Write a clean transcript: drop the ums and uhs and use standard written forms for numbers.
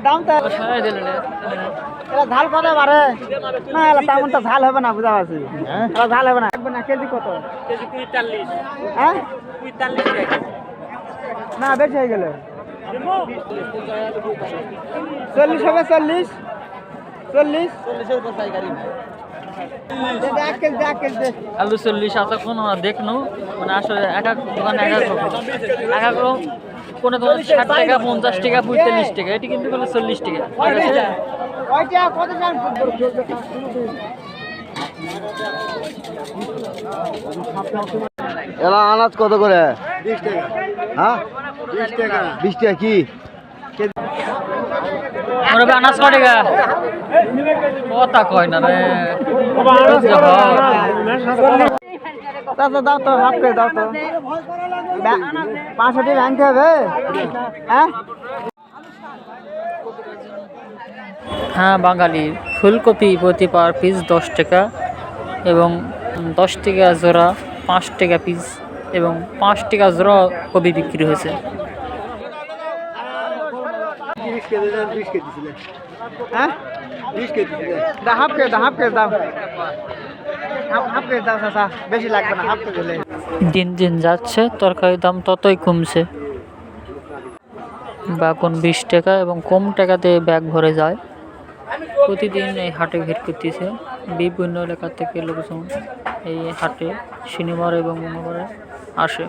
দাম তো ঝাল কত পারে না, তেমন তো ঝাল হবে না, বুঝা পারছি। ঝাল হবে না, না কেজি কত? কেজি 45। হ্যাঁ 45 টাকা। না বেশি হয়ে গেল। 40 হবে, 40 40 আলু 40 আছে কোন দেখনো, মানে আসলে এক এক দোকানে এক এক রকম। কোন দোকানে 60 টাকা, 50 টাকা, 45 টাকা, এটি কিন্তু বলে 40 টাকা। এলা আনাজ কত করে? 20 টাকা। হ্যাঁ 20 টাকা। 20 টাকা কি? ওরে আনাজ কত টাকা? কথা কয় না রে। দাও তো, হাফ করে দাও তো। 500 ভাঙতে হবে। হ্যাঁ হ্যাঁ, বাঙালি ফুলকপি প্রতি পার পিস 10 টাকা এবং 10 টাকা জোড়া, 5 টাকা পিস এবং 5 টাকা জোড়া কপি বিক্রি হয়েছে। হ্যাঁ 20 কেজি দাও, হাফ করে দাও, হাফ করে দাও, হাফ করে দাও চাচা, বেশি লাগবে না, হাফ করে দিলে। দিন দিন যাচ্ছে তরকারির দাম ততই কমছে। বেগুন 20 টাকা এবং কম টাকাতে ব্যাগ ভরে যায়। প্রতিদিন এই হাটে ভিড় করতেছে বিভিন্ন এলাকা থেকে লোকজন এই হাটে শনিবার এবং মঙ্গলবারে আসে।